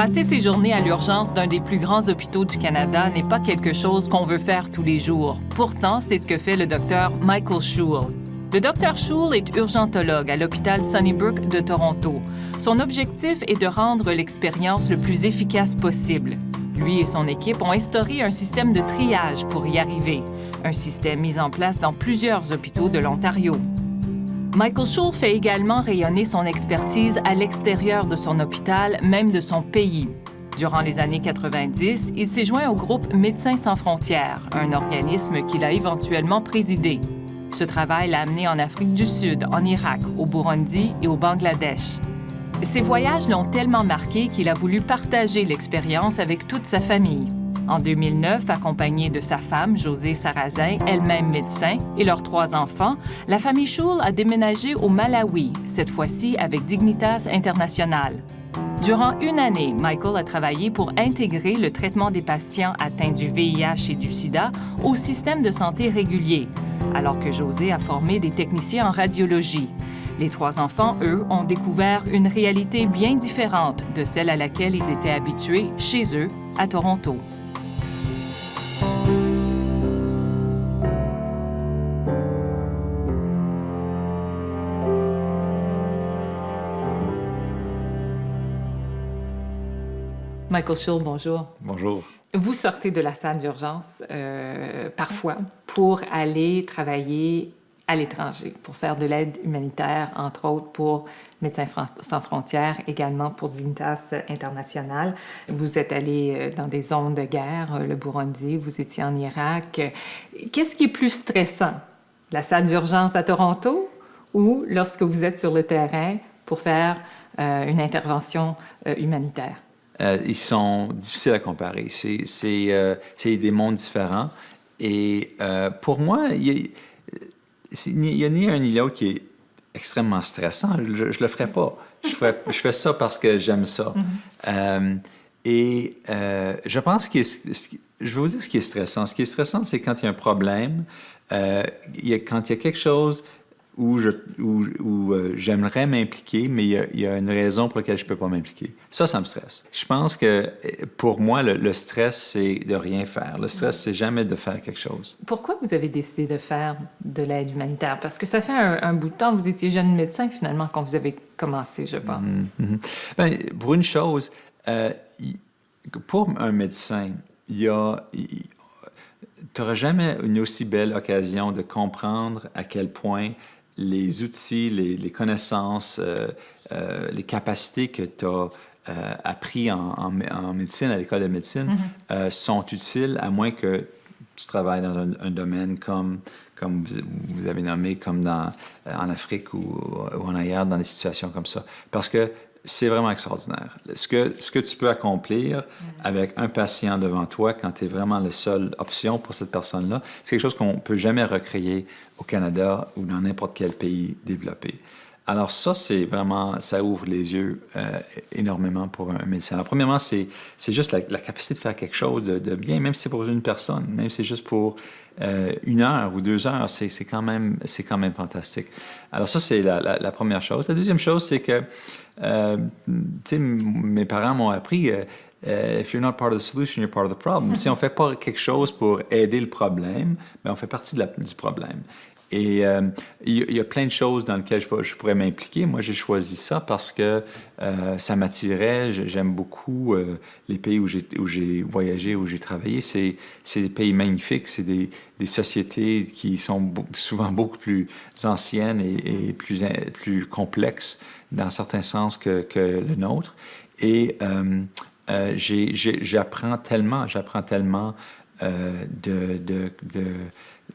Passer ses journées à l'urgence d'un des plus grands hôpitaux du Canada n'est pas quelque chose qu'on veut faire tous les jours. Pourtant, c'est ce que fait le docteur Michael Schul. Le docteur Schul est urgentologue à l'hôpital Sunnybrook de Toronto. Son objectif est de rendre l'expérience le plus efficace possible. Lui et son équipe ont instauré un système de triage pour y arriver, un système mis en place dans plusieurs hôpitaux de l'Ontario. Michael Schul fait également rayonner son expertise à l'extérieur de son hôpital, même de son pays. Durant les années 90, il s'est joint au groupe Médecins sans frontières, un organisme qu'il a éventuellement présidé. Ce travail l'a amené en Afrique du Sud, en Irak, au Burundi et au Bangladesh. Ces voyages l'ont tellement marqué qu'il a voulu partager l'expérience avec toute sa famille. En 2009, accompagné de sa femme, Josée Sarrazin, elle-même médecin, et leurs 3 enfants, la famille Schul a déménagé au Malawi, cette fois-ci avec Dignitas International. Durant une année, Michael a travaillé pour intégrer le traitement des patients atteints du VIH et du sida au système de santé régulier, alors que Josée a formé des techniciens en radiologie. Les 3 enfants, eux, ont découvert une réalité bien différente de celle à laquelle ils étaient habitués chez eux, à Toronto. Michael Schul, bonjour. Bonjour. Vous sortez de la salle d'urgence parfois pour aller travailler à l'étranger, pour faire de l'aide humanitaire, entre autres pour Médecins sans frontières, également pour Dignitas International. Vous êtes allé dans des zones de guerre, le Burundi, vous étiez en Irak. Qu'est-ce qui est plus stressant, la salle d'urgence à Toronto ou lorsque vous êtes sur le terrain pour faire une intervention humanitaire? Ils sont difficiles à comparer. C'est des mondes différents. Et pour moi, il y a ni un ni l'autre qui est extrêmement stressant. Je le ferais pas. Je fais ça parce que j'aime ça. Je pense que je vais vous dire ce qui est stressant. Ce qui est stressant, c'est quand il y a un problème, quand il y a quelque chose où j'aimerais m'impliquer, mais il y a une raison pour laquelle je ne peux pas m'impliquer. Ça me stresse. Je pense que pour moi, le stress, c'est de rien faire. Le stress, c'est jamais de faire quelque chose. Pourquoi vous avez décidé de faire de l'aide humanitaire? Parce que ça fait un bout de temps, vous étiez jeune médecin finalement quand vous avez commencé, je pense. Bien, pour une chose, pour un médecin, tu n'auras jamais une aussi belle occasion de comprendre à quel point les outils, les connaissances, les capacités que tu as appris en médecine, à l'école de médecine, sont utiles, à moins que tu travailles dans un domaine comme vous avez nommé, comme en Afrique ou en ailleurs, dans des situations comme ça. Parce que c'est vraiment extraordinaire. Ce que tu peux accomplir avec un patient devant toi quand tu es vraiment la seule option pour cette personne-là, c'est quelque chose qu'on ne peut jamais recréer au Canada ou dans n'importe quel pays développé. Alors ça, c'est vraiment, ça ouvre les yeux énormément pour un médecin. Alors premièrement, c'est juste la capacité de faire quelque chose de bien, même si c'est pour une personne, même si c'est juste pour 1 heure ou 2 heures, c'est quand même fantastique. Alors ça, c'est la première chose. La deuxième chose, c'est que, tu sais, mes parents m'ont appris if you're not part of the solution, you're part of the problem. Si on ne fait pas quelque chose pour aider le problème, bien, on fait partie du problème. Et il y a plein de choses dans lesquelles je pourrais m'impliquer. Moi, j'ai choisi ça parce que ça m'attirait. J'aime beaucoup les pays où j'ai voyagé, où j'ai travaillé. C'est des pays magnifiques. C'est des sociétés qui sont souvent beaucoup plus anciennes et plus complexes dans certains sens que le nôtre. Et j'apprends tellement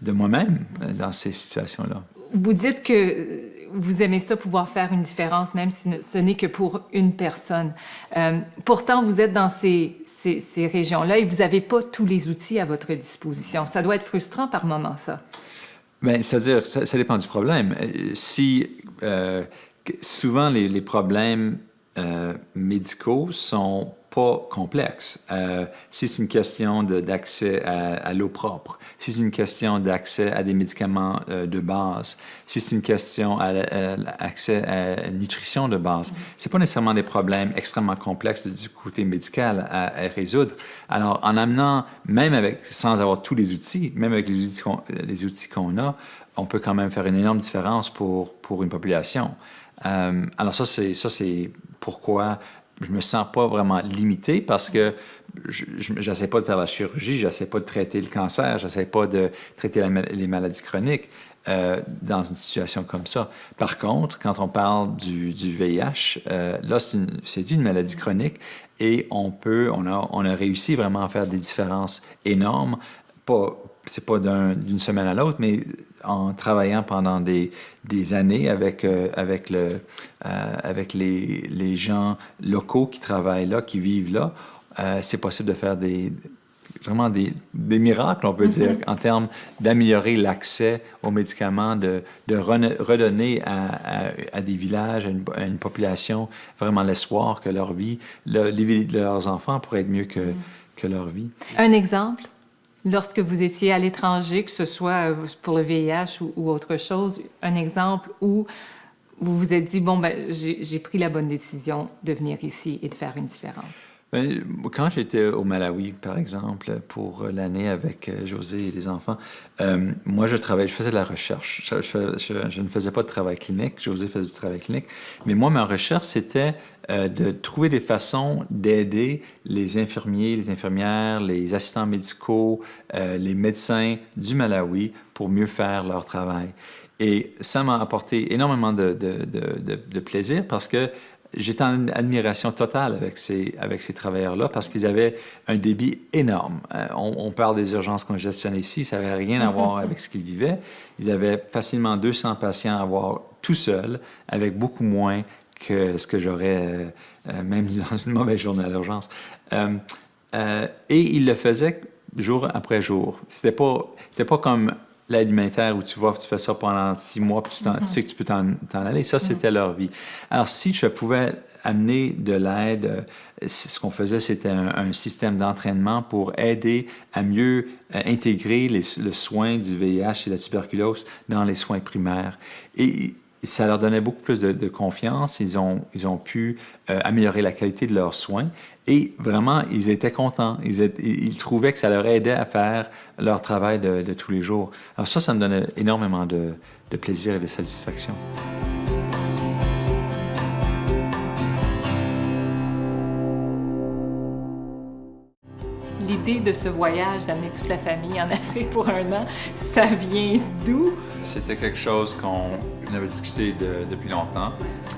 de moi-même dans ces situations-là. Vous dites que vous aimez ça, pouvoir faire une différence, même si ce n'est que pour une personne. Pourtant, vous êtes dans ces régions-là et vous n'avez pas tous les outils à votre disposition. Ça doit être frustrant par moments, ça. Bien, c'est-à-dire, ça dépend du problème. Souvent, les problèmes médicaux sont pas complexe. Si c'est une question d'accès à l'eau propre, si c'est une question d'accès à des médicaments de base, si c'est une question d'accès à la nutrition de base, c'est pas nécessairement des problèmes extrêmement complexes du côté médical à résoudre. Alors, en amenant, sans avoir tous les outils, même avec les outils qu'on a, on peut quand même faire une énorme différence pour une population. Alors ça, c'est pourquoi je me sens pas vraiment limité, parce que j'essaie pas de faire la chirurgie, j'essaie pas de traiter le cancer, j'essaie pas de traiter les maladies chroniques dans une situation comme ça. Par contre, quand on parle du VIH, là, c'est une maladie chronique et on a réussi vraiment à faire des différences énormes. C'est pas d'une semaine à l'autre, mais en travaillant pendant des années avec les gens locaux qui travaillent là, qui vivent là, c'est possible de faire vraiment des miracles, on peut dire, en termes d'améliorer l'accès aux médicaments, de redonner à des villages, à une population, vraiment l'espoir que leur vie, la vie de leurs enfants pourrait être mieux que leur vie. Un exemple? Lorsque vous étiez à l'étranger, que ce soit pour le VIH ou autre chose, un exemple où vous vous êtes dit, bon, ben, j'ai pris la bonne décision de venir ici et de faire une différence? Quand j'étais au Malawi, par exemple, pour l'année avec José et les enfants, moi, je faisais de la recherche. Je ne faisais pas de travail clinique. José faisait du travail clinique. Mais moi, ma recherche, c'était de trouver des façons d'aider les infirmiers, les infirmières, les assistants médicaux, les médecins du Malawi pour mieux faire leur travail. Et ça m'a apporté énormément de plaisir, parce que j'étais en admiration totale avec ces travailleurs-là, parce qu'ils avaient un débit énorme. On parle des urgences congestionnées ici, ça n'avait rien à voir avec ce qu'ils vivaient. Ils avaient facilement 200 patients à voir tout seuls, avec beaucoup moins que ce que j'aurais même dans une mauvaise journée à l'urgence. Et ils le faisaient jour après jour. C'était pas comme l'alimentaire où tu fais ça pendant 6 mois, puis tu sais que tu peux t'en aller. Ça, c'était leur vie. Alors, si je pouvais amener de l'aide, ce qu'on faisait, c'était un système d'entraînement pour aider à mieux intégrer le soin du VIH et de la tuberculose dans les soins primaires. Et ça leur donnait beaucoup plus de confiance. Ils ont pu améliorer la qualité de leurs soins. Et vraiment, ils étaient contents. Ils trouvaient que ça leur aidait à faire leur travail de tous les jours. Alors ça me donnait énormément de plaisir et de satisfaction. L'idée de ce voyage, d'amener toute la famille en Afrique pour 1 an, ça vient d'où? C'était quelque chose qu'on avait discuté depuis longtemps.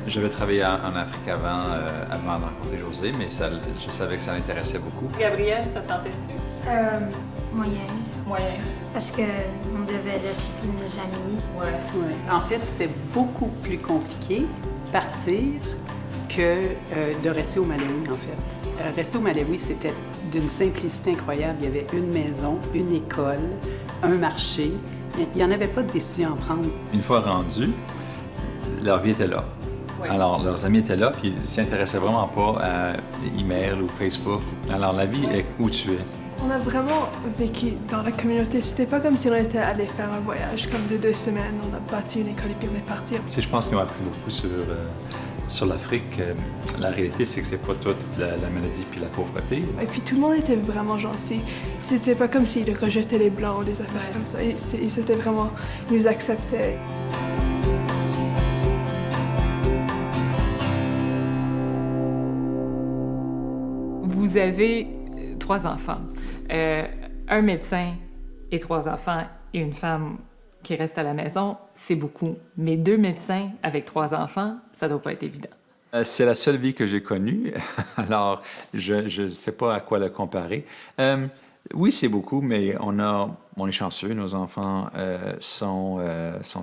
J'avais travaillé en Afrique avant de rencontrer José, mais je savais que ça l'intéressait beaucoup. Gabriel, ça tentait-tu? Moyen. Moyen. Parce qu'on devait laisser tous nos amis. Ouais. En fait, c'était beaucoup plus compliqué partir que de rester au Malawi, en fait. Rester au Malawi, c'était d'une simplicité incroyable. Il y avait une maison, une école, un marché. Il n'y en avait pas de décision à prendre. Une fois rendus, leur vie était là. Oui. Alors, leurs amis étaient là, puis ils ne s'intéressaient vraiment pas à email ou Facebook. Alors, la vie est où tu es. On a vraiment vécu dans la communauté. C'était pas comme si on était allé faire un voyage comme de 2 semaines. On a bâti une école et puis on est parti. Tu sais, je pense qu'ils ont appris beaucoup sur l'Afrique. La réalité, c'est que c'est pas toute la maladie puis la pauvreté. Et puis tout le monde était vraiment gentil. C'était pas comme s'ils rejetaient les Blancs ou des affaires comme ça. Ils nous acceptaient. Vous avez 3 enfants, un médecin et 3 enfants et une femme qui reste à la maison, c'est beaucoup. Mais 2 médecins avec 3 enfants, ça doit pas être évident. C'est la seule vie que j'ai connue, alors je ne sais pas à quoi la comparer. Oui, c'est beaucoup, mais on est chanceux, nos enfants sont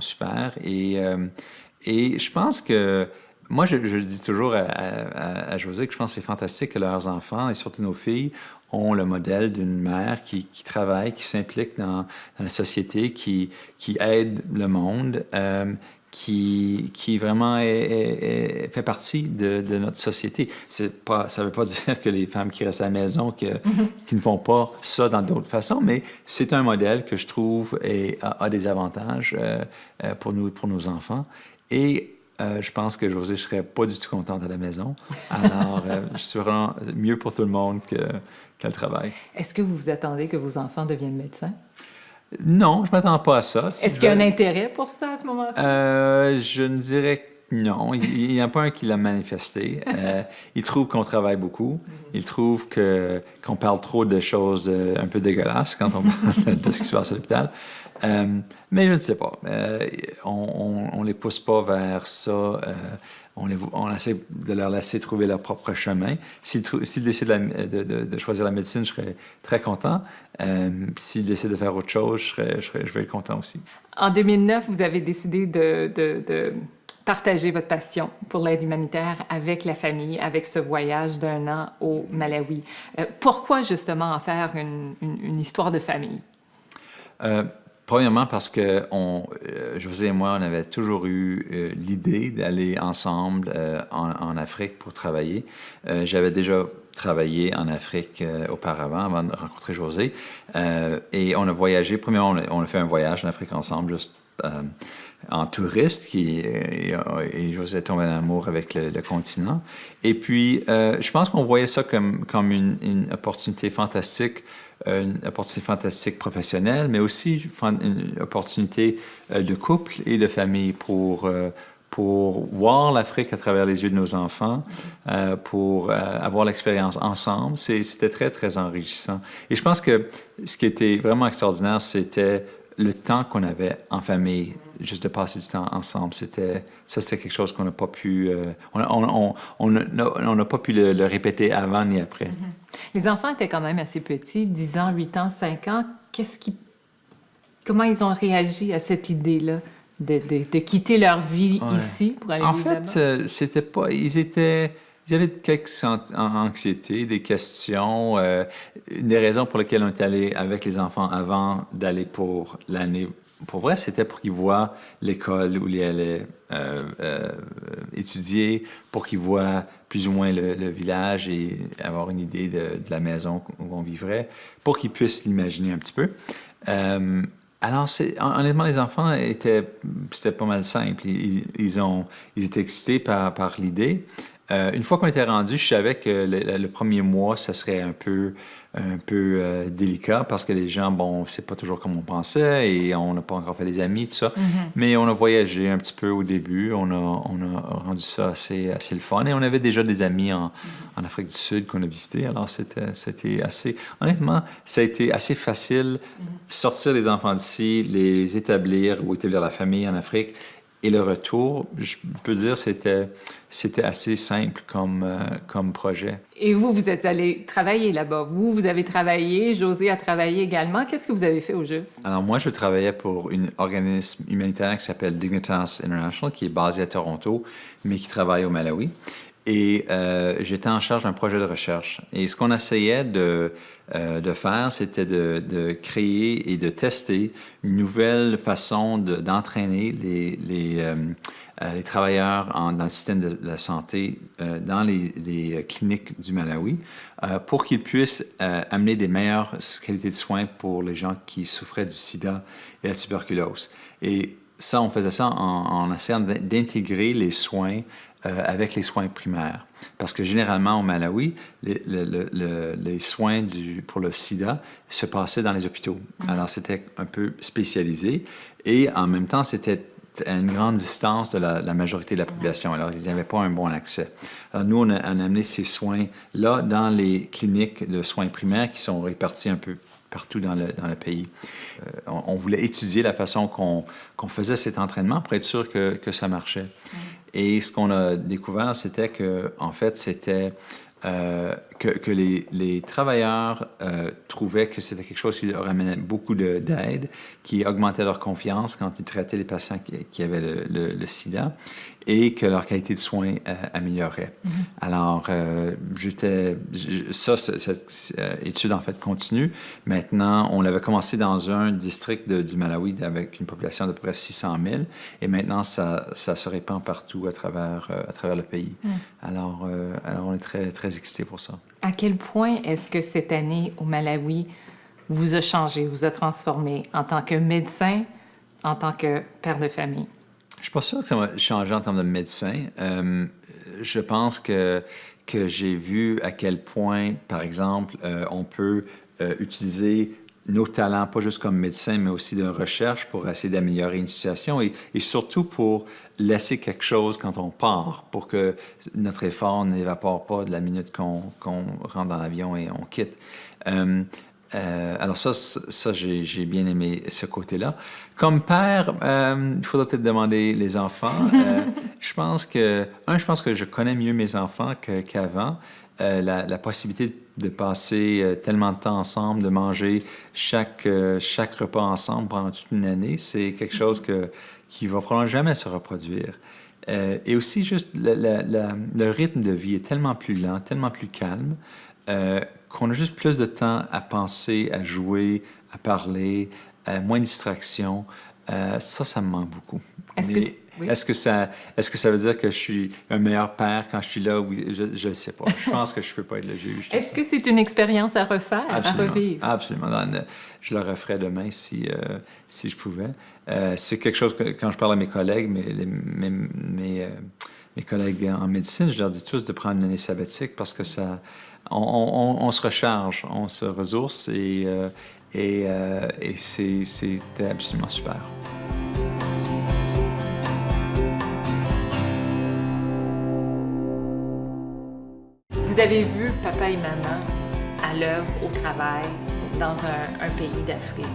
super. Et je pense que moi, je dis toujours à José que je pense que c'est fantastique que leurs enfants, et surtout nos filles, ont le modèle d'une mère qui travaille, qui s'implique dans la société, qui aide le monde, qui vraiment fait partie de notre société. Ça ne veut pas dire que les femmes qui restent à la maison, qui ne font pas ça dans d'autres façons, mais c'est un modèle que je trouve a des avantages pour nos enfants. Et je pense que Josée ne serait pas du tout contente à la maison. Alors, je suis vraiment mieux pour tout le monde qu'elle travaille. Est-ce que vous vous attendez que vos enfants deviennent médecins? Non, je ne m'attends pas à ça. Est-ce qu'il y a un intérêt pour ça à ce moment-là? Je ne dirais que non. Il n'y en a pas un qui l'a manifesté. Il trouve qu'on travaille beaucoup. Il trouve qu'on parle trop de choses un peu dégueulasses quand on parle de ce qui se passe à l'hôpital. Mais je ne sais pas. On ne les pousse pas vers ça. On essaie de leur laisser trouver leur propre chemin. S'ils décident de choisir la médecine, je serais très content. S'ils décident de faire autre chose, je vais être content aussi. En 2009, vous avez décidé de partager votre passion pour l'aide humanitaire avec la famille, avec ce voyage d'1 an au Malawi. Pourquoi justement en faire une histoire de famille? Premièrement, parce que Josée et moi, on avait toujours eu l'idée d'aller ensemble en Afrique pour travailler. J'avais déjà travaillé en Afrique auparavant, avant de rencontrer Josée. Et on a voyagé. Premièrement, on a fait un voyage en Afrique ensemble, juste en touriste, et Josée est tombée en amour avec le continent. Et puis, je pense qu'on voyait ça comme une opportunité fantastique professionnelle, mais aussi une opportunité de couple et de famille pour voir l'Afrique à travers les yeux de nos enfants, pour avoir l'expérience ensemble. C'était très, très enrichissant. Et je pense que ce qui était vraiment extraordinaire, c'était le temps qu'on avait en famille, juste de passer du temps ensemble. C'était quelque chose qu'on n'a pas pu... on n'a pas pu le répéter avant ni après. Les enfants étaient quand même assez petits, 10 ans, 8 ans, 5 ans. Comment ils ont réagi à cette idée-là de quitter leur vie ici pour aller vivre là-bas? En fait, c'était pas... Ils avaient quelques anxiétés, des questions, des raisons pour lesquelles on est allé avec les enfants avant d'aller pour l'année. Pour vrai, c'était pour qu'ils voient l'école où ils allaient étudier, pour qu'ils voient plus ou moins le village et avoir une idée de la maison où on vivrait, pour qu'ils puissent l'imaginer un petit peu. Alors, honnêtement, les enfants c'était pas mal simple. Ils étaient excités par l'idée. Une fois qu'on était rendu, je savais que le premier mois, ça serait un peu délicat parce que les gens, c'est pas toujours comme on pensait et on n'a pas encore fait des amis, tout ça. Mais on a voyagé un petit peu au début. On a rendu ça assez le fun. Et on avait déjà des amis en Afrique du Sud qu'on a visités. Alors, c'était assez... Honnêtement, ça a été assez facile sortir les enfants d'ici, les établir ou établir la famille en Afrique. Et le retour, je peux dire, c'était assez simple comme projet. Et vous êtes allé travailler là-bas. Vous avez travaillé, Josée a travaillé également. Qu'est-ce que vous avez fait au juste? Alors moi, je travaillais pour un organisme humanitaire qui s'appelle Dignitas International, qui est basé à Toronto, mais qui travaille au Malawi. Et j'étais en charge d'un projet de recherche. Et ce qu'on essayait de faire, c'était de créer et de tester une nouvelle façon d'entraîner les travailleurs dans le système de la santé dans les cliniques du Malawi pour qu'ils puissent amener des meilleures qualités de soins pour les gens qui souffraient du sida et la tuberculose. Et ça, on faisait ça en essayant d'intégrer les soins avec les soins primaires. Parce que généralement, au Malawi, les soins pour le sida se passaient dans les hôpitaux. Alors, c'était un peu spécialisé. Et en même temps, c'était à une grande distance de la majorité de la population. Alors, ils n'avaient pas un bon accès. Alors, nous, on a amené ces soins-là dans les cliniques de soins primaires qui sont réparties un peu partout dans le pays. On voulait étudier la façon qu'on faisait cet entraînement pour être sûr que ça marchait. Et ce qu'on a découvert, c'était que, en fait, c'était que les travailleurs trouvaient que c'était quelque chose qui leur amenait beaucoup d'aide, qui augmentait leur confiance quand ils traitaient les patients qui avaient le sida et que leur qualité de soins améliorait. Alors, cette étude, en fait, continue. Maintenant, on l'avait commencé dans un district du Malawi avec une population d'à peu près 600 000 et maintenant, ça se répand partout à travers le pays. Alors, on est très, très excités pour ça. À quel point est-ce que cette année au Malawi vous a changé, vous a transformé en tant que médecin, en tant que père de famille? Je suis pas sûr que ça m'a changé en termes de médecin. Je pense que j'ai vu à quel point, par exemple, on peut utiliser nos talents, pas juste comme médecin, mais aussi de recherche pour essayer d'améliorer une situation et surtout pour laisser quelque chose quand on part, pour que notre effort n'évapore pas de la minute qu'on rentre dans l'avion et on quitte. Alors ça j'ai bien aimé ce côté-là. Comme père, il faudra peut-être demander les enfants. Je pense que je connais mieux mes enfants qu'avant. La possibilité de passer tellement de temps ensemble, de manger chaque repas ensemble pendant toute une année, c'est quelque chose qui va probablement jamais se reproduire. Et aussi, juste le rythme de vie est tellement plus lent, tellement plus calme, qu'on a juste plus de temps à penser, à jouer, à parler, moins de distractions. Ça me manque beaucoup. Est-ce que ça veut dire que je suis un meilleur père quand je suis là? Oui, je ne sais pas. Je pense que je ne peux pas être le juge. Est-ce que c'est une expérience à refaire, absolument, à revivre? Absolument. Je le referais demain si je pouvais. C'est quelque chose que, quand je parle à mes collègues, mes collègues en médecine, je leur dis tous de prendre une année sabbatique parce que on se recharge, on se ressource et c'était absolument super. Vous avez vu papa et maman à l'œuvre, au travail, dans un pays d'Afrique.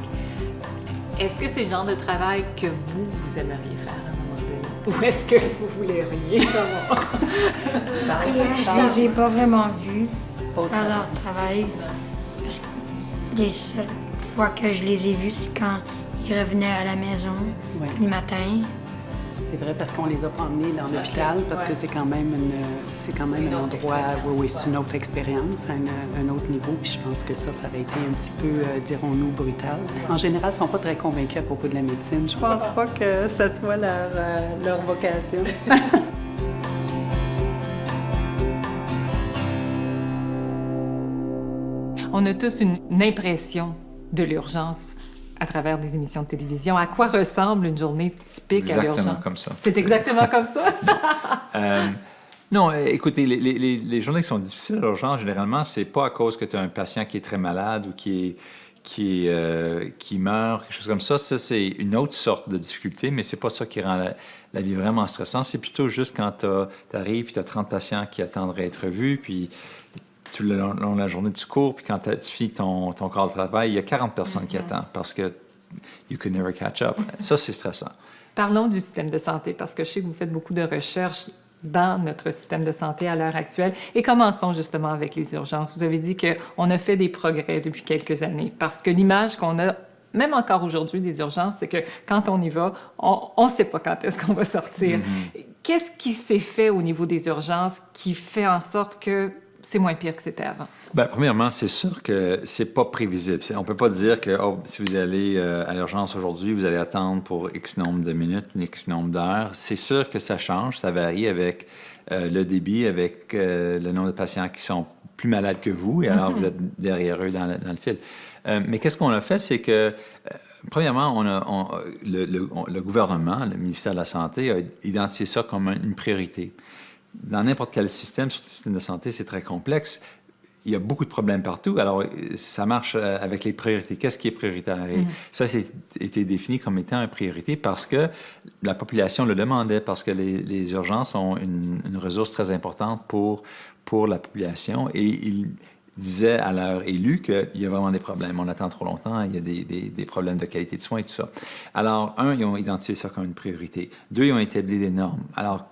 Est-ce que c'est le genre de travail que vous aimeriez faire à un moment donné? Ou est-ce que vous voulez rien savoir? Je les ai pas vraiment vus faire leur travail. Parce que les seules fois que je les ai vus, c'est quand ils revenaient à la maison le matin. C'est vrai parce qu'on les a pas emmenés dans l'hôpital parce que c'est quand même un endroit où c'est une autre expérience, un autre niveau. Puis je pense que ça aurait été un petit peu, dirons-nous, brutal. En général, ils sont pas très convaincus à propos de la médecine. Je pense pas que ça soit leur vocation. On a tous une impression de l'urgence à travers des émissions de télévision. À quoi ressemble une journée typique à l'urgence? Exactement comme ça. C'est exactement comme ça? Non, écoutez, les journées qui sont difficiles à l'urgence, généralement, c'est pas à cause que tu as un patient qui est très malade ou qui meurt, quelque chose comme ça. Ça, c'est une autre sorte de difficulté, mais c'est pas ça qui rend la vie vraiment stressante. C'est plutôt juste quand tu arrives et tu as 30 patients qui attendraient à être vus, puis tout le long de la journée, tu cours, puis quand tu finis ton corps de travail, il y a 40 personnes qui attendent parce que you could never catch up. Ça, c'est stressant. Parlons du système de santé, parce que je sais que vous faites beaucoup de recherches dans notre système de santé à l'heure actuelle. Et commençons justement avec les urgences. Vous avez dit qu'on a fait des progrès depuis quelques années, parce que l'image qu'on a, même encore aujourd'hui, des urgences, c'est que quand on y va, on ne sait pas quand est-ce qu'on va sortir. Qu'est-ce qui s'est fait au niveau des urgences qui fait en sorte que c'est moins pire que c'était avant? Bien, premièrement, c'est sûr que c'est pas prévisible. On peut pas dire que si vous allez à l'urgence aujourd'hui, vous allez attendre pour X nombre de minutes, X nombre d'heures. C'est sûr que ça change, ça varie avec le débit, avec le nombre de patients qui sont plus malades que vous, et alors vous êtes derrière eux dans le fil. Mais qu'est-ce qu'on a fait, c'est que premièrement, le gouvernement, le ministère de la Santé, a identifié ça comme une priorité. Dans n'importe quel système, surtout le système de santé, c'est très complexe. Il y a beaucoup de problèmes partout. Alors, ça marche avec les priorités. Qu'est-ce qui est prioritaire? Et ça a été défini comme étant une priorité parce que la population le demandait, parce que les urgences ont une ressource très importante pour la population. Et ils disaient à leurs élus qu'il y a vraiment des problèmes. On attend trop longtemps, il y a des problèmes de qualité de soins et tout ça. Alors, ils ont identifié ça comme une priorité. 2, ils ont établi des normes. Alors,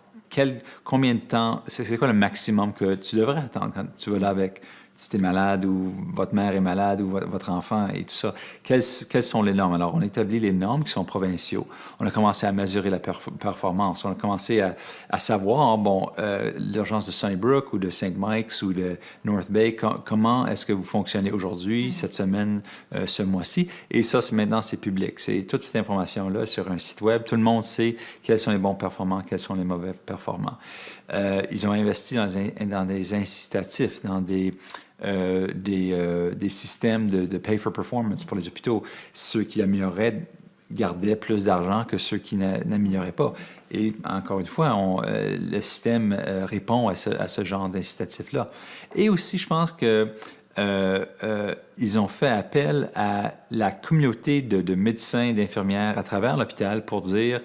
combien de temps, c'est quoi le maximum que tu devrais attendre quand tu vas là avec, si tu es malade ou votre mère est malade ou votre enfant et tout ça? Quelles sont les normes? Alors, on établit les normes qui sont provinciaux. On a commencé à mesurer la performance. On a commencé à savoir, l'urgence de Sunnybrook ou de St. Mike's ou de North Bay, comment est-ce que vous fonctionnez aujourd'hui, cette semaine, ce mois-ci? Et ça, maintenant, c'est public. C'est toute cette information-là sur un site web. Tout le monde sait quels sont les bons performants, quels sont les mauvais performants. Ils ont investi dans des incitatifs, dans des systèmes de pay for performance pour les hôpitaux. Ceux qui amélioraient gardaient plus d'argent que ceux qui n'amélioraient pas. Et encore une fois, le système répond à ce genre d'incitatif-là. Et aussi, je pense que ils ont fait appel à la communauté de médecins, d'infirmières à travers l'hôpital pour dire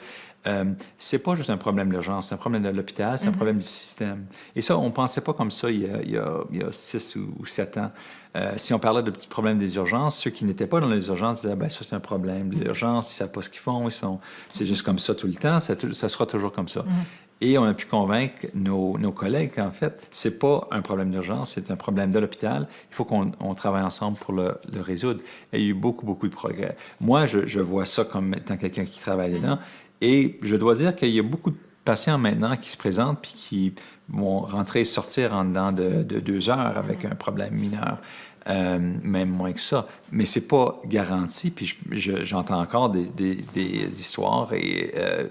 c'est pas juste un problème d'urgence, c'est un problème de l'hôpital, c'est un problème du système. Et ça, on pensait pas comme ça il y a 6 ou 7 ans. Si on parlait de petits problèmes des urgences, ceux qui n'étaient pas dans les urgences disaient ça c'est un problème. L'urgence, ils savent pas ce qu'ils font, c'est juste comme ça tout le temps, ça sera toujours comme ça. Et on a pu convaincre nos collègues qu'en fait, c'est pas un problème d'urgence, c'est un problème de l'hôpital. Il faut qu'on travaille ensemble pour le résoudre. Et il y a eu beaucoup de progrès. Moi, je vois ça comme étant quelqu'un qui travaille là. Et je dois dire qu'il y a beaucoup de patients maintenant qui se présentent puis qui vont rentrer et sortir en dedans de 2 heures avec un problème mineur. Même moins que ça. Mais c'est pas garanti. Puis j'entends encore des histoires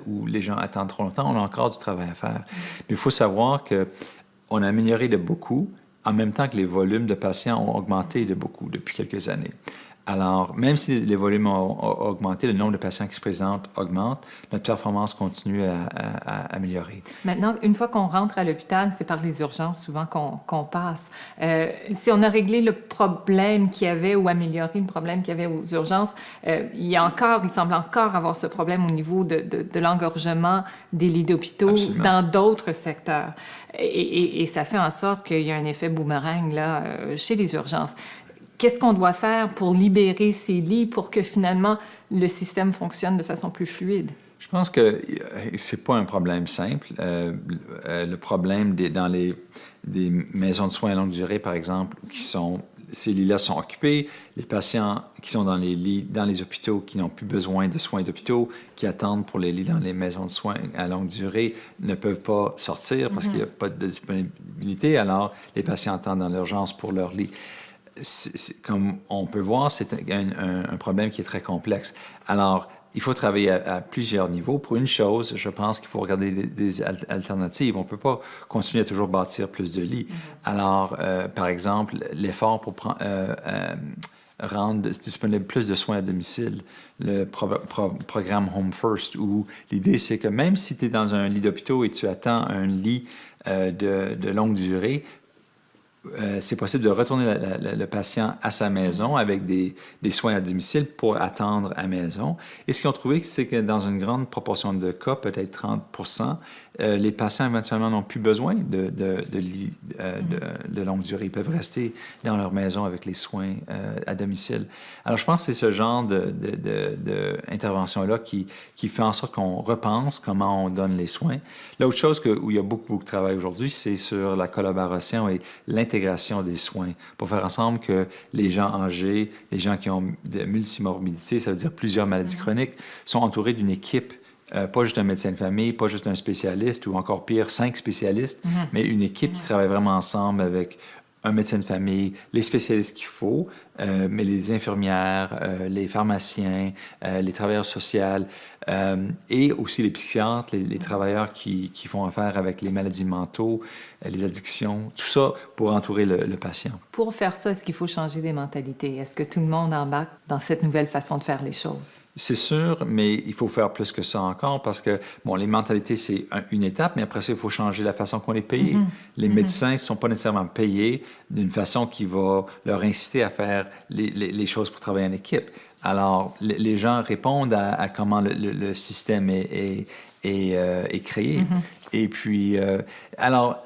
où les gens attendent trop longtemps. On a encore du travail à faire. Mais il faut savoir qu'on a amélioré de beaucoup en même temps que les volumes de patients ont augmenté de beaucoup depuis quelques années. Alors, même si les volumes ont augmenté, le nombre de patients qui se présentent augmente, notre performance continue à améliorer. Maintenant, une fois qu'on rentre à l'hôpital, c'est par les urgences souvent qu'on passe. Si on a réglé le problème qu'il y avait ou amélioré le problème qu'il y avait aux urgences, il semble encore avoir ce problème au niveau de l'engorgement des lits d'hôpitaux Absolument. dans d'autres secteurs. Et ça fait en sorte qu'il y a un effet boomerang là, chez les urgences. Qu'est-ce qu'on doit faire pour libérer ces lits pour que finalement le système fonctionne de façon plus fluide? Je pense que c'est pas un problème simple. Le problème dans des maisons de soins à longue durée, par exemple, ces lits-là sont occupés. Les patients qui sont dans les lits, dans les hôpitaux, qui n'ont plus besoin de soins d'hôpitaux, qui attendent pour les lits dans les maisons de soins à longue durée, ne peuvent pas sortir parce qu'il n'y a pas de disponibilité. Alors, les patients attendent dans l'urgence pour leur lit. Comme on peut voir, c'est un problème qui est très complexe. Alors, il faut travailler à plusieurs niveaux. Pour une chose, je pense qu'il faut regarder des alternatives. On ne peut pas continuer à toujours bâtir plus de lits. Alors, par exemple, l'effort pour rendre disponible plus de soins à domicile, le programme Home First, où l'idée, c'est que même si tu es dans un lit d'hôpital et tu attends un lit de longue durée, c'est possible de retourner le patient à sa maison avec des soins à domicile pour attendre à maison. Et ce qu'ils ont trouvé, c'est que dans une grande proportion de cas, peut-être 30%, les patients éventuellement n'ont plus besoin de lits de longue durée. Ils peuvent rester dans leur maison avec les soins à domicile. Alors, je pense que c'est ce genre d'intervention-là qui fait en sorte qu'on repense comment on donne les soins. L'autre chose où il y a beaucoup de travail aujourd'hui, c'est sur la collaboration et l'intégration des soins pour faire ensemble que les gens âgés, les gens qui ont des multimorbidités, ça veut dire plusieurs maladies chroniques, sont entourés d'une équipe. Pas juste un médecin de famille, pas juste un spécialiste ou encore pire, 5 spécialistes, mais une équipe qui travaille vraiment ensemble avec un médecin de famille, les spécialistes qu'il faut, mais les infirmières, les pharmaciens, les travailleurs sociaux et aussi les psychiatres, les travailleurs qui font affaire avec les maladies mentaux, les addictions, tout ça pour entourer le patient. Pour faire ça, est-ce qu'il faut changer des mentalités? Est-ce que tout le monde embarque dans cette nouvelle façon de faire les choses? C'est sûr, mais il faut faire plus que ça encore parce que, bon, les mentalités, c'est une étape, mais après ça, il faut changer la façon qu'on est payé. Les médecins ne sont pas nécessairement payés d'une façon qui va leur inciter à faire les choses pour travailler en équipe. Alors, les gens répondent à comment le système est créé. Et puis, alors,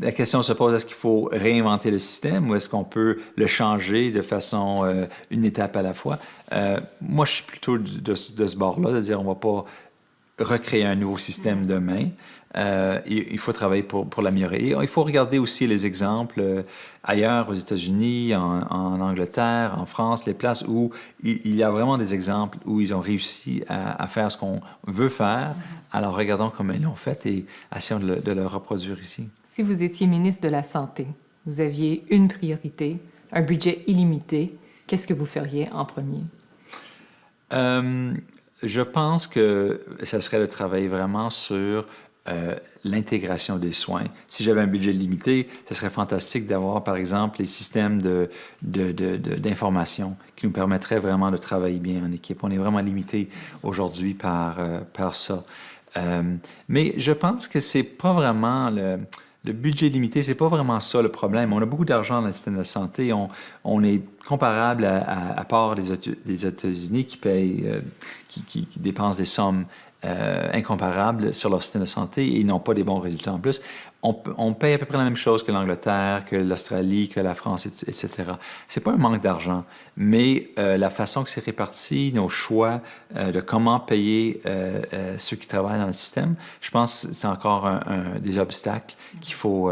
la question se pose, est-ce qu'il faut réinventer le système ou est-ce qu'on peut le changer de façon une étape à la fois? Moi, je suis plutôt de ce bord-là, de dire on ne va pas recréer un nouveau système demain. Il faut travailler pour l'améliorer. Et il faut regarder aussi les exemples ailleurs, aux États-Unis, en Angleterre, en France, les places où il y a vraiment des exemples où ils ont réussi à faire ce qu'on veut faire. Alors, regardons comment ils l'ont fait et essayons de le reproduire ici. Si vous étiez ministre de la Santé, vous aviez une priorité, un budget illimité, qu'est-ce que vous feriez en premier? Je pense que ça serait de travailler vraiment sur l'intégration des soins. Si j'avais un budget limité, ce serait fantastique d'avoir, par exemple, les systèmes d'information qui nous permettraient vraiment de travailler bien en équipe. On est vraiment limité aujourd'hui par ça. Mais je pense que c'est pas vraiment le budget limité, c'est pas vraiment ça le problème. On a beaucoup d'argent dans le système de santé. On est comparable à part les États-Unis qui payent, qui dépensent des sommes incomparables sur leur système de santé et ils n'ont pas des bons résultats en plus. On paye à peu près la même chose que l'Angleterre, que l'Australie, que la France, etc. C'est pas un manque d'argent, mais la façon que c'est réparti, nos choix de comment payer ceux qui travaillent dans le système, je pense que c'est encore des obstacles qu'il faut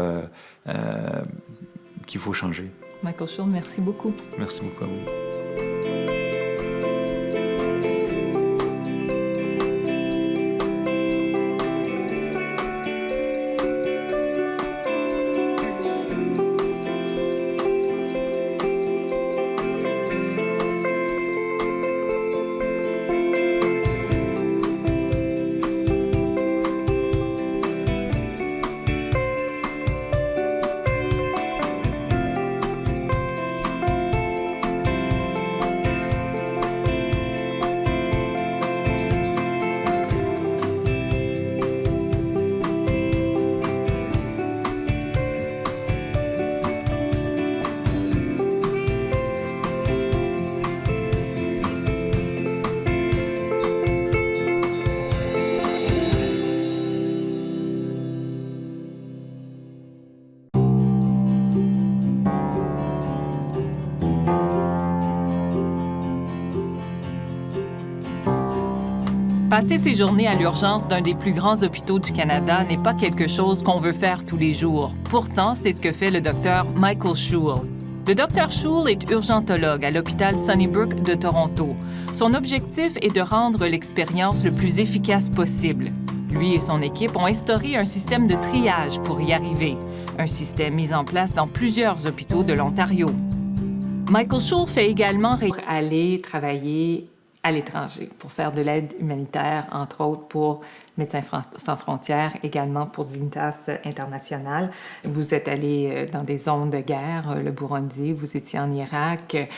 changer. Michael Schul, merci beaucoup. Merci beaucoup à vous. Passer ses journées à l'urgence d'un des plus grands hôpitaux du Canada n'est pas quelque chose qu'on veut faire tous les jours. Pourtant, c'est ce que fait le docteur Michael Schul. Le docteur Schul est urgentologue à l'hôpital Sunnybrook de Toronto. Son objectif est de rendre l'expérience le plus efficace possible. Lui et son équipe ont instauré un système de triage pour y arriver, un système mis en place dans plusieurs hôpitaux de l'Ontario. Michael Schul fait également aller travailler à l'étranger pour faire de l'aide humanitaire, entre autres pour Médecins sans frontières, également pour Dignitas International. Vous êtes allé dans des zones de guerre, le Burundi, vous étiez en Irak.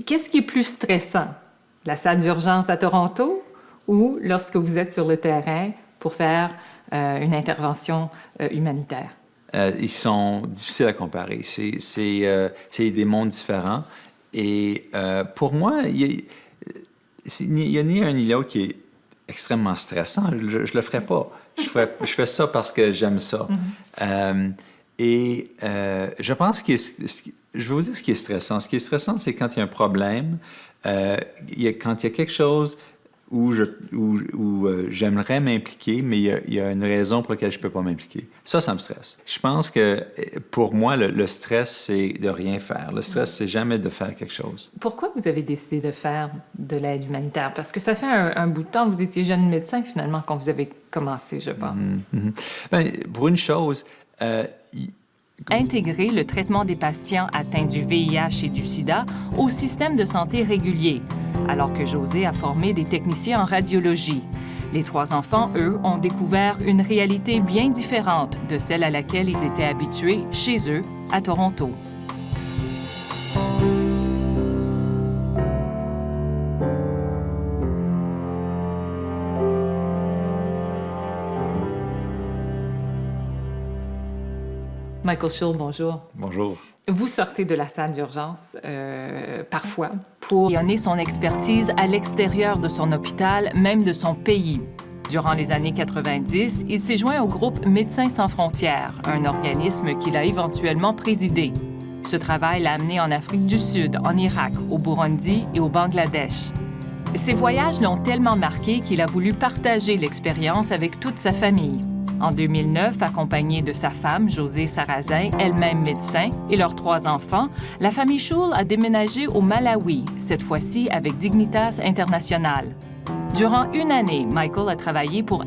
Qu'est-ce qui est plus stressant, la salle d'urgence à Toronto ou lorsque vous êtes sur le terrain pour faire une intervention humanitaire? Ils sont difficiles à comparer. C'est des mondes différents. Et pour moi, il y a ni un ni l'autre qui est extrêmement stressant. Je le ferais pas. Je fais ça parce que j'aime ça. Je pense que je vais vous dire ce qui est stressant. Ce qui est stressant, c'est quand il y a un problème, quand il y a quelque chose où j'aimerais m'impliquer, mais il y a une raison pour laquelle je ne peux pas m'impliquer. Ça me stresse. Je pense que pour moi, le stress, c'est de rien faire. Le stress, c'est jamais de faire quelque chose. Pourquoi vous avez décidé de faire de l'aide humanitaire? Parce que ça fait un bout de temps, vous étiez jeune médecin finalement quand vous avez commencé, je pense. Bien, pour une chose... Intégrer le traitement des patients atteints du VIH et du sida au système de santé régulier, alors que José a formé des techniciens en radiologie. Les 3 enfants, eux, ont découvert une réalité bien différente de celle à laquelle ils étaient habitués chez eux, à Toronto. Michael Schul, bonjour. Bonjour. Vous sortez de la salle d'urgence parfois pour donner son expertise à l'extérieur de son hôpital, même de son pays. Durant les années 90, il s'est joint au groupe Médecins sans frontières, un organisme qu'il a éventuellement présidé. Ce travail l'a amené en Afrique du Sud, en Irak, au Burundi et au Bangladesh. Ces voyages l'ont tellement marqué qu'il a voulu partager l'expérience avec toute sa famille. En 2009, accompagné de sa femme, Josée Sarrazin, elle-même médecin, et leurs 3 enfants, la famille Schull a déménagé au Malawi, cette fois-ci avec Dignitas International. Durant une année, Michael a travaillé pour